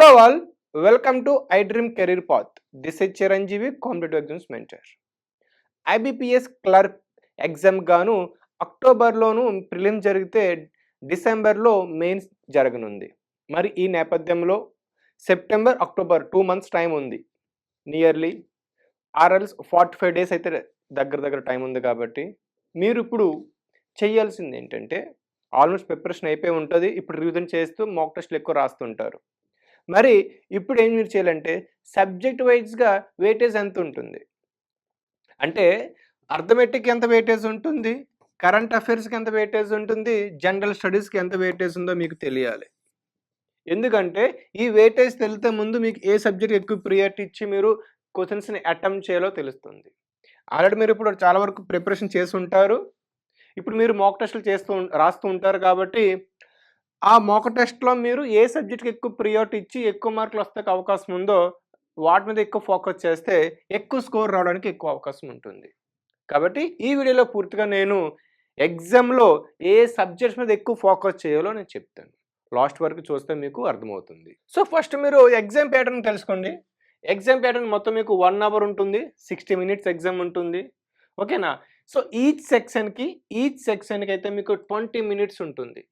Hello all, welcome to iDream Career Path. This is Chiranjeevi, Competitive Exams Mentor. IBPS clerk exam గాను అక్టోబర్లోను prelims జరిగితే డిసెంబర్లో mains జరగనుంది. మరి ఈ నేపథ్యంలో సెప్టెంబర్ అక్టోబర్ 2 months టైం ఉంది. నియర్లీ ఆర్ఎల్స్ 45 days అయితే దగ్గర టైం ఉంది. కాబట్టి మీరు ఇప్పుడు చేయాల్సింది ఏంటంటే ఆల్మోస్ట్ ప్రిపరేషన్ అయిపోయి ఉంటుంది. ఇప్పుడు రివిజన్ చేస్తూ మాక్ టెస్ట్లు ఎక్కువ రాస్తుంటారు. మరి ఇప్పుడు ఏం మీరు చేయాలంటే సబ్జెక్ట్ వైజ్గా వెయిటేజ్ ఎంత ఉంటుంది అంటే అర్థమెటిక్ ఎంత వెయిటేజ్ ఉంటుంది, కరెంట్ అఫైర్స్కి ఎంత వెయిటేజ్ ఉంటుంది, జనరల్ స్టడీస్కి ఎంత వెయిటేజ్ ఉందో మీకు తెలియాలి. ఎందుకంటే ఈ వెయిటేజ్ తెలితే ముందు మీకు ఏ సబ్జెక్ట్ ఎక్కువ ప్రియారిటీ ఇచ్చి మీరు క్వశ్చన్స్ని అటెంప్ట్ చేయాలో తెలుస్తుంది. ఆల్రెడీ మీరు ఇప్పుడు చాలా వరకు ప్రిపరేషన్ చేసి ఉంటారు. ఇప్పుడు మీరు మాక్ టెస్టులు రాస్తూ ఉంటారు. కాబట్టి ఆ మాక్ టెస్ట్లో మీరు ఏ సబ్జెక్ట్కి ఎక్కువ ప్రియారిటీ ఇచ్చి ఎక్కువ మార్కులు వస్తే అవకాశం ఉందో వాటి మీద ఎక్కువ ఫోకస్ చేస్తే ఎక్కువ స్కోర్ రావడానికి ఎక్కువ అవకాశం ఉంటుంది. కాబట్టి ఈ వీడియోలో పూర్తిగా నేను ఎగ్జామ్లో ఏ సబ్జెక్ట్స్ మీద ఎక్కువ ఫోకస్ చేయాలో నేను చెప్తాను. లాస్ట్ వరకు చూస్తే మీకు అర్థమవుతుంది. సో ఫస్ట్ మీరు ఎగ్జామ్ ప్యాటర్న్ తెలుసుకోండి. ఎగ్జామ్ ప్యాటర్న్ మొత్తం మీకు 1 hour ఉంటుంది, 60 minutes ఎగ్జామ్ ఉంటుంది. ఓకేనా? సో ఈచ్ సెక్షన్కి అయితే మీకు 20 minutes ఉంటుంది.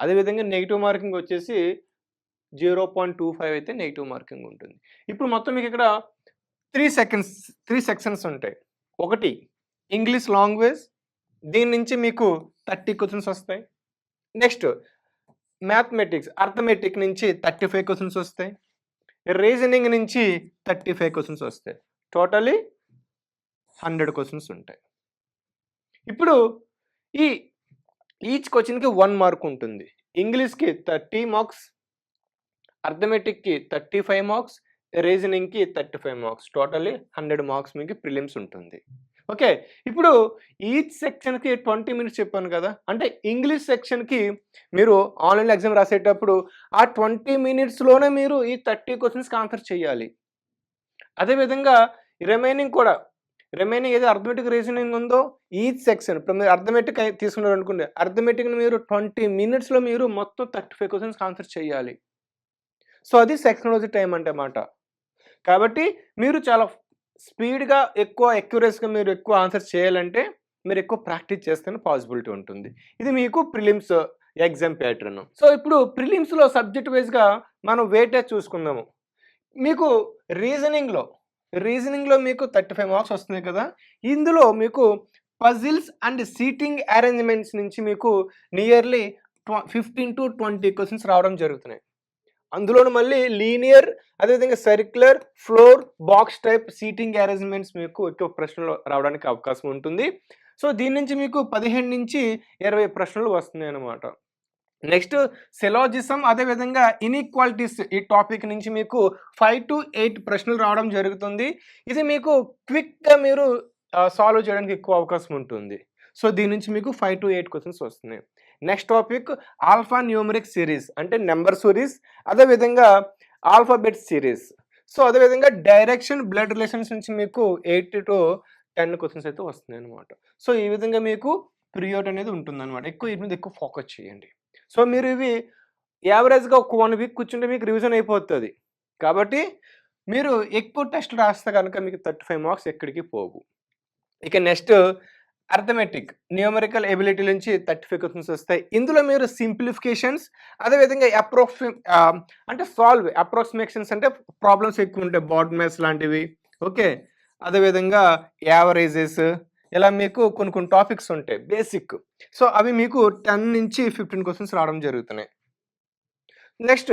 అదేవిధంగా నెగిటివ్ మార్కింగ్ వచ్చేసి 0.25 అయితే నెగిటివ్ మార్కింగ్ ఉంటుంది. ఇప్పుడు మొత్తం మీకు ఇక్కడ 3 సెక్షన్స్ ఉంటాయి. ఒకటి ఇంగ్లీష్ లాంగ్వేజ్, దీని నుంచి మీకు 30 క్వశ్చన్స్ వస్తాయి. నెక్స్ట్ మ్యాథమెటిక్స్ అర్థమెటిక్ నుంచి 35 క్వశ్చన్స్ వస్తాయి. రీజనింగ్ నుంచి 35 క్వశ్చన్స్ వస్తాయి. టోటలీ 100 క్వశ్చన్స్ ఉంటాయి. ఇప్పుడు ఈచ్ క్వశ్చన్కి 1 mark ఉంటుంది. ఇంగ్లీష్కి 30 marks, అర్థమెటిక్కి 35 marks, రీజనింగ్కి 35 marks, totally 100 marks మీకు ప్రిలిమ్స్ ఉంటుంది. ఓకే, ఇప్పుడు ఈచ్ సెక్షన్కి 20 minutes చెప్పాను కదా. అంటే ఇంగ్లీష్ సెక్షన్కి మీరు ఆన్లైన్ ఎగ్జామ్ రాసేటప్పుడు ఆ 20 minutesలోనే మీరు ఈ 30 క్వశ్చన్స్కి ఆన్సర్ చేయాలి. అదేవిధంగా రిమైనింగ్ ఏదో అర్థమెటిక్ రీజనింగ్ ఉందో ఈచ్ సెక్షన్, ఇప్పుడు మీరు అర్థమెటిక్ తీసుకున్నారు అనుకోండి, అర్థమెటిక్ని మీరు 20 minutesలో మీరు మొత్తం 35 క్వశ్చన్స్కి ఆన్సర్ చేయాలి. సో అది సెక్షనాలజీ టైం అంటే మాట. కాబట్టి మీరు చాలా స్పీడ్గా ఎక్కువ అక్యురసీగా మీరు ఎక్కువ ఆన్సర్ చేయాలంటే మీరు ఎక్కువ ప్రాక్టీస్ చేస్తేనే పాసిబిలిటీ ఉంటుంది. ఇది మీకు ప్రిలిమ్స్ ఎగ్జామ్ ప్యాటర్న్. సో ఇప్పుడు ప్రిలిమ్స్లో సబ్జెక్ట్ వైజ్గా మనం వెయిటేజ్ చూసుకుందాము. మీకు రీజనింగ్లో మీకు 35 marks వస్తున్నాయి కదా. ఇందులో మీకు పజిల్స్ అండ్ సీటింగ్ అరేంజ్మెంట్స్ నుంచి మీకు నియర్లీ 15 to 20 క్వశ్చన్స్ రావడం జరుగుతున్నాయి. అందులోనూ మళ్ళీ లీనియర్, అదేవిధంగా circular, floor, box type seating arrangements మీకు ఎక్కువ ప్రశ్నలు రావడానికి అవకాశం ఉంటుంది. సో దీని నుంచి మీకు 15 నుంచి 20 ప్రశ్నలు వస్తున్నాయి అన్నమాట. నెక్స్ట్ సెలాజిజం, అదేవిధంగా ఇన్ఈక్వాలిటీస్, ఈ టాపిక్ నుంచి మీకు 5 to 8 ప్రశ్నలు రావడం జరుగుతుంది. ఇది మీకు క్విక్గా మీరు సాల్వ్ చేయడానికి ఎక్కువ అవకాశం ఉంటుంది. సో దీని నుంచి మీకు 5 to 8 క్వశ్చన్స్ వస్తున్నాయి. Next topic alpha numeric series, అంటే నెంబర్ సిరీస్, అదేవిధంగా ఆల్ఫాబెట్ సిరీస్. సో అదేవిధంగా డైరెక్షన్, బ్లడ్ రిలేషన్స్ నుంచి మీకు 8 to 10 క్వశ్చన్స్ అయితే వస్తున్నాయి అనమాట. సో ఈ విధంగా మీకు ప్రియారిటీ అనేది ఉంటుందన్నమాట. వీటి మీద ఎక్కువ ఫోకస్ చేయండి. సో మీరు ఇవి యావరేజ్గా ఒక 1 week కూర్చుంటే మీకు రివిజన్ అయిపోతుంది. కాబట్టి మీరు ఎక్కువ టెస్ట్ రాస్తే కనుక మీకు 35 marks ఎక్కడికి పోవు. ఇక నెక్స్ట్ అర్థమెటిక్ న్యూమరికల్ ఎబిలిటీ నుంచి 35 క్వశ్చన్స్ వస్తాయి. ఇందులో మీరు సింప్లిఫికేషన్స్, అదేవిధంగా అప్రాక్సిమేషన్స్, అంటే ప్రాబ్లమ్స్ ఎక్కువ ఉంటాయి, బాడ్ మ్యాథ్స్ లాంటివి. ఓకే, అదేవిధంగా యావరేజెస్, ఇలా మీకు కొన్ని టాపిక్స్ ఉంటాయి బేసిక్. సో అవి మీకు 10 నుంచి 15 క్వశ్చన్స్ రావడం జరుగుతున్నాయి. నెక్స్ట్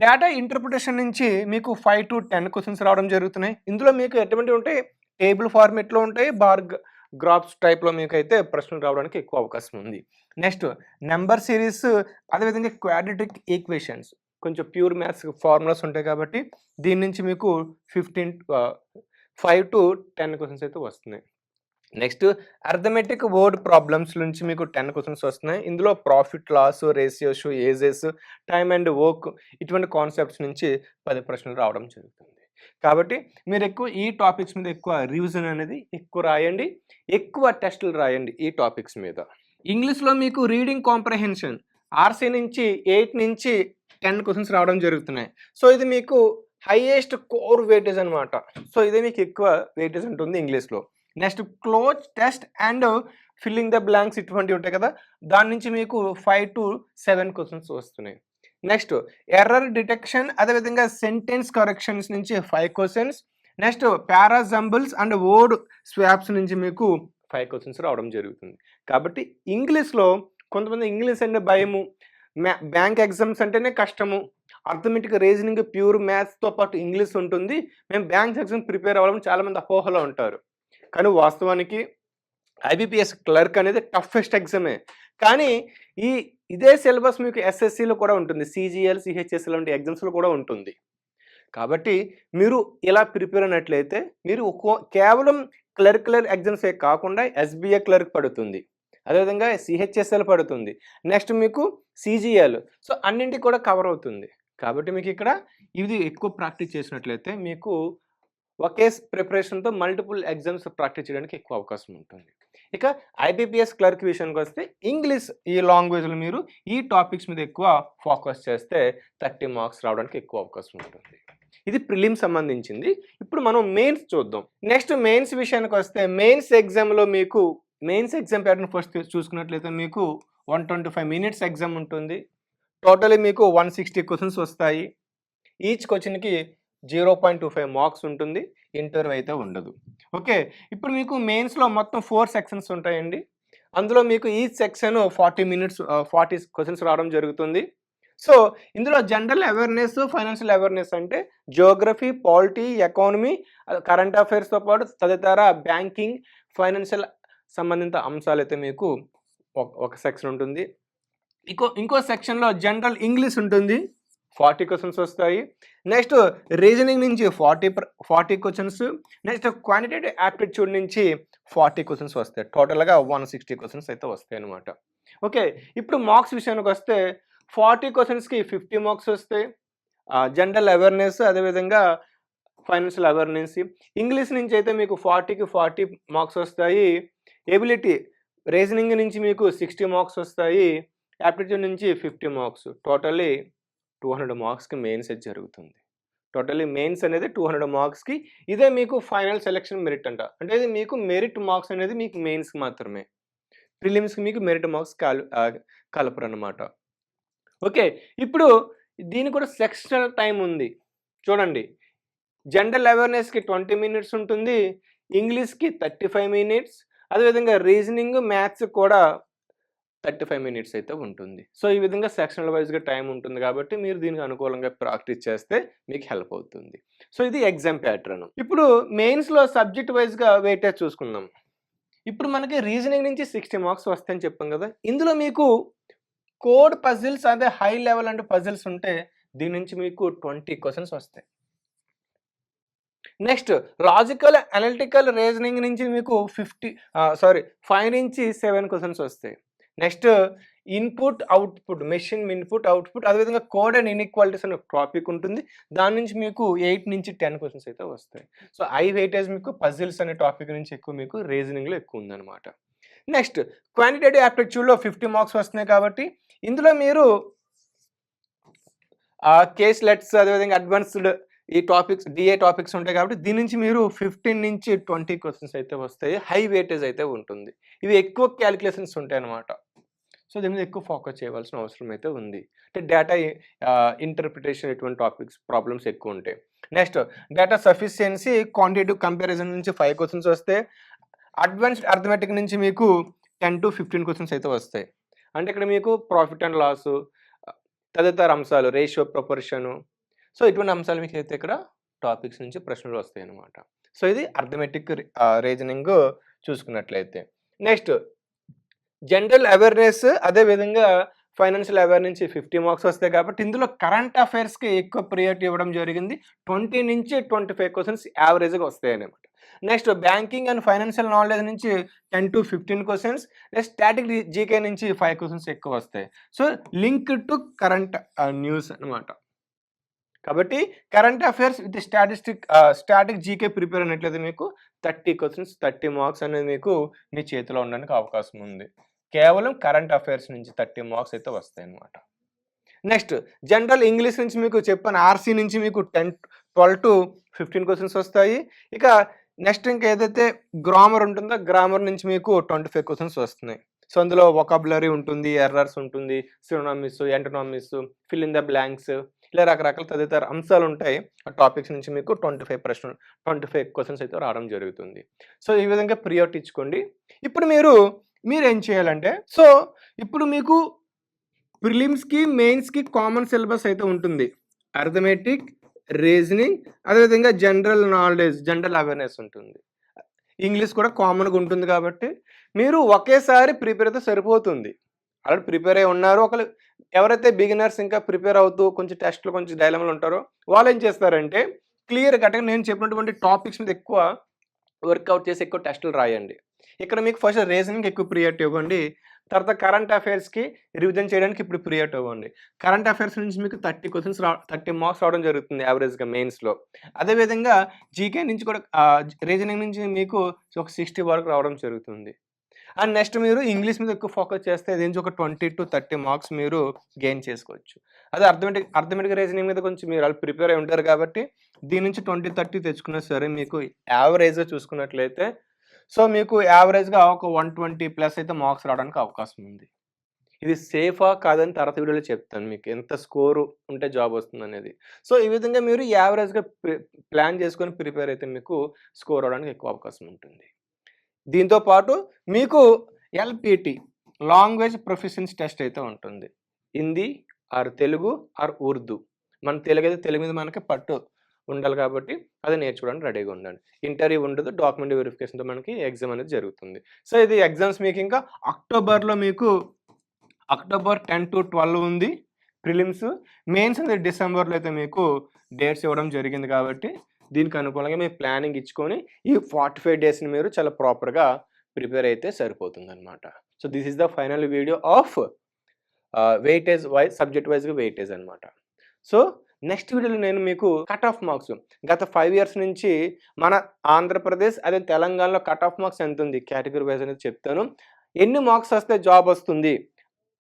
డేటా ఇంటర్ప్రిటేషన్ నుంచి మీకు 5 to 10 క్వశ్చన్స్ రావడం జరుగుతున్నాయి. ఇందులో మీకు ఎటువంటి ఉంటాయి, టేబుల్ ఫార్మేట్లో ఉంటాయి, బార్ గ్రాఫ్స్ టైప్లో మీకు అయితే ప్రశ్నలు రావడానికి ఎక్కువ అవకాశం ఉంది. నెక్స్ట్ నెంబర్ సిరీస్, అదేవిధంగా క్వాడ్రాటిక్ ఈక్వేషన్స్, కొంచెం ప్యూర్ మ్యాథ్స్ ఫార్ములాస్ ఉంటాయి. కాబట్టి దీని నుంచి మీకు 5 to 10 క్వశ్చన్స్ అయితే వస్తున్నాయి. నెక్స్ట్ అర్థమెటిక్ వర్డ్ ప్రాబ్లమ్స్ నుంచి మీకు 10 క్వశ్చన్స్ వస్తున్నాయి. ఇందులో profit loss, ratios, ages, time and work, ఇటువంటి కాన్సెప్ట్స్ నుంచి 10 ప్రశ్నలు రావడం జరుగుతుంది. కాబట్టి మీరు ఎక్కువ ఈ టాపిక్స్ మీద ఎక్కువ రివిజన్ అనేది ఎక్కువ రాయండి, ఎక్కువ టెస్టులు రాయండి ఈ టాపిక్స్ మీద. ఇంగ్లీష్లో మీకు రీడింగ్ కాంప్రహెన్షన్ RC నుంచి 8 నుంచి 10 క్వెషన్స్ రావడం జరుగుతున్నాయి. సో, ఇది మీకు హైయెస్ట్ కోర్ వెయిటేజ్ అనమాట. సో, ఇదే మీకు ఎక్కువ వెయిటేజ్ ఉంటుంది ఇంగ్లీష్‌లో. Next cloze test and filling the blanks ఇటువంటివి ఉంటాయి కదా! దాని నుంచి మీకు 5-7 క్వెషన్స్ వస్తున్నాయి. నెక్స్ట్ ఎర్రర్ డిటెక్షన్ అదేవిధంగా సెంటెన్స్ కరెక్షన్స్ నుంచి 5 questions. Next parajumbles and word swaps నుంచి మీకు 5 క్వెషన్స్ రావడం జరుగుతుంది. కాబట్టి ఇంగ్లీష్‌లో కొంతమంది ఇంగ్లీష్ అంటే భయము. బ్యాంక్ ఎగ్జామ్స్ అంటేనే కష్టము. అర్థమెటిక్, రీజనింగ్, ప్యూర్ మ్యాథ్స్‌తో పాటు ఇంగ్లీష్ ఉంటుంది. మేము బ్యాంక్ ఎగ్జామ్ ప్రిపేర్ అవ్వాలని చాలామంది అపోహలో ఉంటారు. కానీ వాస్తవానికి ఐబీపీఎస్ క్లర్క్ అనేది టఫెస్ట్ ఎగ్జామే. కానీ ఇదే సిలబస్ మీకు ఎస్ఎస్సీలో కూడా ఉంటుంది. సీజీఎల్, సీహెచ్ఎస్ లాంటి ఎగ్జామ్స్‌లో కూడా ఉంటుంది. కాబట్టి మీరు ఇలా ప్రిపేర్ అయినట్లయితే మీరు కేవలం క్లర్క్ ఎగ్జామ్సే కాకుండా ఎస్బీఐ క్లర్క్ పడుతుంది. అదేవిధంగా సీహెచ్ఎస్ఎల్ పడుతుంది. నెక్స్ట్ మీకు సీజీఎల్. సో, అన్నింటికి కూడా కవర్ అవుతుంది. కాబట్టి మీకు ఇక్కడ ఇది ఎక్కువ ప్రాక్టీస్ చేసినట్లయితే మీకు ఒకే ప్రిపరేషన్‌తో మల్టిపుల్ ఎగ్జామ్స్ ప్రాక్టీస్ చేయడానికి ఎక్కువ అవకాశం ఉంటుంది. ఇక ఐబీపీఎస్ క్లర్క్ విషయానికి వస్తే ఇంగ్లీష్ ఈ లాంగ్వేజ్‌లో మీరు ఈ టాపిక్స్ మీద ఎక్కువ ఫోకస్ చేస్తే 30 మార్క్స్ రావడానికి ఎక్కువ అవకాశం ఉంటుంది. ఇది ప్రిలిమ్స్ సంబంధించింది. ఇప్పుడు మనం మెయిన్స్ చూద్దాం. నెక్స్ట్ మెయిన్స్ విషయానికి వస్తే మెయిన్స్ ఎగ్జామ్‌లో మీకు మెయిన్స్ ఎగ్జామ్ ప్యాటర్న్ ఫస్ట్ చూసుకున్నట్లయితే మీకు 125 మినిట్స్ ఎగ్జామ్ ఉంటుంది. టోటల్లీ మీకు 160 క్వెషన్స్ వస్తాయి. ఈచ్ క్వెషన్‌కి 0.25 మార్క్స్ ఉంటుంది. ఇంటర్వ్యూ అయితే ఉండదు. ఓకే. ఇప్పుడు మీకు మెయిన్స్‌లో మొత్తం 4 సెక్షన్స్ ఉంటాయండి. అందులో మీకు ఈచ్ సెక్షన్ 40 మినిట్స్ 40 క్వెషన్స్ రావడం జరుగుతుంది. సో, ఇందులో జనరల్ అవేర్‌నెస్, ఫైనాన్షియల్ అవేర్‌నెస్ అంటే జియోగ్రఫీ, పాలిటీ, ఎకానమీ, కరెంట్ అఫైర్స్‌తో పాటు తదితర బ్యాంకింగ్, ఫైనాన్షియల్ సంబంధిత అంశాలైతే మీకు ఒక సెక్షన్ ఉంటుంది. ఇంకో సెక్షన్‌లో జనరల్ ఇంగ్లీష్ ఉంటుంది. 40 క్వెషన్స్ వస్తాయి. నెక్స్ట్ రీజనింగ్ నుంచి 40 క్వెషన్స్. నెక్స్ట్ క్వాంటిటేటివ్ యాప్టిట్యూడ్ నుంచి 40 క్వెషన్స్ వస్తాయి. టోటల్‌గా 160 క్వెషన్స్ అయితే వస్తాయన్నమాట. ఓకే. ఇప్పుడు మార్క్స్ విషయానికి వస్తే 40 క్వెషన్స్‌కి 50 మార్క్స్ వస్తాయి. జనరల్ అవేర్‌నెస్ అదేవిధంగా ఫైనాన్షియల్ అవేర్‌నెస్. ఇంగ్లీష్ నుంచి అయితే మీకు 40కి 40 మార్క్స్ వస్తాయి. ఎబిలిటీ రీజనింగ్ నుంచి మీకు 60 మార్క్స్ వస్తాయి. యాప్టిట్యూడ్ నుంచి 50 మార్క్స్. టోటల్లీ 200 మార్క్స్‌కి మెయిన్స్ అయితే జరుగుతుంది. టోటల్లీ మెయిన్స్ అనేది 200 మార్క్స్‌కి. ఇదే మీకు ఫైనల్ సెలక్షన్ మెరిట్ అంట. అంటే ఇది మీకు మెరిట్ మార్క్స్ అనేది మీకు మెయిన్స్‌కి మాత్రమే. ప్రిలిమ్స్‌కి మీకు మెరిట్ మార్క్స్ కలపరనమాట. ఓకే. ఇప్పుడు దీనికి కూడా సెక్షనల్ టైం ఉంది. చూడండి. జనరల్ అవేర్‌నెస్‌కి 20 మినిట్స్ ఉంటుంది. ఇంగ్లీష్‌కి 35 మినిట్స్. అదేవిధంగా రీజనింగ్, మ్యాథ్స్ కూడా 35 మినిట్స్ అయితే ఉంటుంది. సో, ఈ విధంగా సెక్షనల్ వైస్‌గా టైం ఉంటుంది కాబట్టి మీరు దీనికి అనుకూలంగా ప్రాక్టీస్ చేస్తే మీకు హెల్ప్ అవుతుంది. సో, ఇది ఎగ్జామ్ ప్యాటర్న్. ఇప్పుడు మెయిన్స్‌లో సబ్జెక్ట్ వైస్‌గా వెయిటేజ్ చూసుకుందాం. ఇప్పుడు మనకి రీజనింగ్ నుంచి 60 మార్క్స్ వస్తాయని చెప్పాం కదా! ఇందులో మీకు కోడ్ పజిల్స్ అదే హై లెవెల్ అండ్ పజిల్స్ ఉంటే దీని నుంచి మీకు 20 క్వెషన్స్ వస్తాయి. నెక్స్ట్ లాజికల్, అనలిటికల్ రీజనింగ్ నుంచి మీకు 5 నుంచి 7 క్వెషన్స్ వస్తాయి. Next input, output, machine input, output అదేవిధంగా కోడ్ అండ్ ఇన్‌ఈక్వాలిటీస్ అనే టాపిక్ ఉంటుంది. దాని నుంచి మీకు 8 నుంచి 10 క్వెషన్స్ అయితే వస్తాయి. సో, హై వెయిటేజ్ మీకు పజిల్స్ అనే టాపిక్ నుంచి ఎక్కువ మీకు రీజనింగ్‌లో ఎక్కువ ఉందన్నమాట. నెక్స్ట్ క్వాంటిటేటివ్ యాప్టిట్యూడ్‌లో 50 మార్క్స్ వస్తున్నాయి కాబట్టి ఇందులో మీరు కేస్ లెట్స్ అదేవిధంగా అడ్వాన్స్డ్ ఈ టాపిక్స్ డిఏ టాపిక్స్ ఉంటాయి కాబట్టి దీని నుంచి మీరు 15 నుంచి 20 క్వెషన్స్ అయితే వస్తాయి. హై వెయిటేజ్ అయితే ఉంటుంది. ఇవి ఎక్కువ క్యాలిక్యులేషన్స్ ఉంటాయన్నమాట. సో, దీని మీద ఎక్కువ ఫోకస్ చేయవలసిన అవసరం అయితే ఉంది. అంటే డేటా ఇంటర్ప్రిటేషన్ ఇటువంటి ప్రాబ్లమ్స్ ఎక్కువ ఉంటాయి. Next data sufficiency, quantitative comparison నుంచి 5 క్వెషన్స్ వస్తాయి. అడ్వాన్స్డ్ అర్థమెటిక్ నుంచి మీకు 10-15 క్వెషన్స్ అయితే వస్తాయి. అంటే ఇక్కడ మీకు ప్రాఫిట్ అండ్ లాస్ తదితర అంశాలు, రేషియో, ప్రొపోర్షను. సో, ఇటువంటి అంశాలు మీకు అయితే ఇక్కడ టాపిక్స్ నుంచి ప్రశ్నలు వస్తాయన్నమాట. సో, ఇది అర్థమెటిక్ రీజనింగ్ చూసుకున్నట్లయితే. నెక్స్ట్ జనరల్ అవేర్‌నెస్ అదేవిధంగా ఫైనాన్షియల్ అవేర్ నుంచి 50 మార్క్స్ వస్తాయి కాబట్టి ఇందులో కరెంట్ అఫైర్స్‌కి ఎక్కువ ప్రియారిటీ ఇవ్వడం జరిగింది. 20 నుంచి 25 క్వెషన్స్ యావరేజ్‌గా వస్తాయన్నమాట. Next banking and financial knowledge నుంచి 10-15 క్వెషన్స్. నెక్స్ట్ స్టాటిక్ జీకే నుంచి 5 క్వెషన్స్ ఎక్కువ వస్తాయి. So, linked to current news అన్నమాట. కాబట్టి current affairs with static GK prepare అయినట్లయితే మీకు 30 క్వెషన్స్ 30 మార్క్స్ అనేది మీకు మీ చేతిలో ఉండడానికి అవకాశం ఉంది. కేవలం కరెంట్ అఫైర్స్ నుంచి 30 మార్క్స్ అయితే వస్తాయన్నమాట. నెక్స్ట్ జనరల్ ఇంగ్లీష్ నుంచి మీకు చెప్పాను ఆర్‌సీ నుంచి మీకు 12-15 క్వెషన్స్ వస్తాయి. ఇక నెక్స్ట్ ఏదైతే గ్రామర్ ఉంటుందో గ్రామర్ నుంచి మీకు 25 క్వెషన్స్ వస్తున్నాయి. సో, అందులో వొకాబులరీ ఉంటుంది, ఎర్రర్స్ ఉంటుంది, synonyms, antonyms, fill in the blanks ఇలా రకరకాల తదితర అంశాలుంటాయి. ఆ టాపిక్స్ నుంచి మీకు 25 క్వెషన్స్ అయితే రావడం జరుగుతుంది. సో, ఈ విధంగా ప్రియారిటీ ఇచ్చుకోండి. ఇప్పుడు మీరేం చేయాలంటే ఇప్పుడు మీకు ప్రిలిమ్స్‌కి, మెయిన్స్‌కి కామన్ సిలబస్ అయితే ఉంటుంది. అర్థమెటిక్, రీజనింగ్ అదేవిధంగా జనరల్ నాలెడ్జ్, జనరల్ అవేర్‌నెస్ ఉంటుంది. ఇంగ్లీష్ కూడా కామన్‌గా ఉంటుంది కాబట్టి మీరు ఒకేసారి ప్రిపేర్ అయితే సరిపోతుంది. ఆల్రెడీ ప్రిపేర్ అయ్యి ఉన్నారు. ఎవరైతే బిగినర్స్ ఇంకా ప్రిపేర్ అవుతూ కొంచెం టెస్ట్‌లు కొంచెం డైలమాలో ఉంటారో వాళ్ళేం చేస్తారంటే క్లియర్ కట్‌గా నేను చెప్పినటువంటి టాపిక్స్ మీద ఎక్కువ వర్కౌట్ చేసి ఎక్కువ టెస్టులు రాయండి. ఇక్కడ మీకు ఫస్ట్ రీజనింగ్‌కి ఎక్కువ ప్రియారిటీ ఇవ్వండి. తర్వాత కరెంట్ అఫైర్స్‌కి రివిజన్ చేయడానికి ఇప్పుడు ప్రియారిటీ ఇవ్వండి. కరెంట్ అఫైర్స్ నుంచి మీకు 30 మార్క్స్ రావడం జరుగుతుంది యావరేజ్‌గా మెయిన్స్‌లో. అదేవిధంగా జీకే నుంచి కూడా రీజనింగ్ నుంచి మీకు ఒక 60 వరకు రావడం జరుగుతుంది. అండ్ నెక్స్ట్ మీరు ఇంగ్లీష్ మీద ఎక్కువ ఫోకస్ చేస్తే ఇది నుంచి ఒక 20-30 మార్క్స్ మీరు గెయిన్ చేసుకోవచ్చు. అదే అర్థమెటిక్ రీజనింగ్ మీద కొంచెం మీరు ఆల్రెడీ ప్రిపేర్ అయ్యి ఉంటారు కాబట్టి దీని నుంచి 20-30 తెచ్చుకున్నా సరే మీకు యావరేజ్‌గా చూసుకున్నట్లయితే మీకు యావరేజ్‌గా ఒక 120+ అయితే మార్క్స్ రావడానికి అవకాశం ఉంది. ఇది సేఫా కాదని తర్వాత వీడియోలో చెప్తాను మీకు. ఎంత స్కోర్ ఉంటే జాబ్ వస్తుందనేది. ఈ విధంగా మీరు యావరేజ్‌గా ప్లాన్ చేసుకొని ప్రిపేర్ అయితే మీకు స్కోర్ అవ్వడానికి ఎక్కువ అవకాశం ఉంటుంది. దీంతో పాటు మీకు ఎల్‌పిటి లాంగ్వేజ్ ప్రొఫిషియన్సీ టెస్ట్ అయితే ఉంటుంది. Hindi or Telugu or Urdu. మన తెలుగు మీద మనకి పట్టు ఉండాలి కాబట్టి అది నేర్చుకోవడానికి రెడీగా ఉండండి. ఇంటర్వ్యూ ఉండదు. డాక్యుమెంట్ వెరిఫికేషన్‌తో మనకి ఎగ్జామ్ అనేది జరుగుతుంది. ఇది ఎగ్జామ్స్ మీకు ఇంకా అక్టోబర్‌లో మీకు అక్టోబర్ 10-12 ఉంది ప్రిలిమ్స్. మెయిన్స్ అనేది డిసెంబర్‌లో అయితే మీకు డేట్స్ ఇవ్వడం జరిగింది కాబట్టి దీనికి అనుకూలంగా మీరు ప్లానింగ్ ఇచ్చుకొని ఈ 45 డేస్‌ని మీరు చాలా ప్రాపర్‌గా ప్రిపేర్ అయితే సరిపోతుందన్నమాట. This is the final video of weightage wise subject వైస్‌గా వెయిటేజ్ అన్నమాట. నెక్స్ట్ వీడియోలో నేను మీకు కట్ ఆఫ్ మార్క్స్ గత 5 ఇయర్స్ నుంచి మన ఆంధ్రప్రదేశ్ అదే తెలంగాణలో కట్ ఆఫ్ మార్క్స్ ఎంత ఉంది కేటగిరీ వైస్ అనేది చెప్తాను. ఎన్ని మార్క్స్ వస్తే జాబ్ వస్తుంది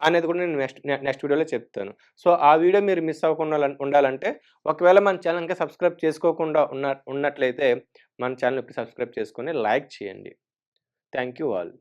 అనేది కూడా నేను నెక్స్ట్ వీడియోలో చెప్తాను. ఆ వీడియో మీరు మిస్ అవ్వకుండా ఉండాలంటే ఒకవేళ మన ఛానల్ ఇంకా సబ్స్క్రైబ్ చేసుకోకుండా ఉన్నట్లయితే మన ఛానల్ ఇప్పుడు సబ్స్క్రైబ్ చేసుకొని లైక్ చేయండి. Thank you all.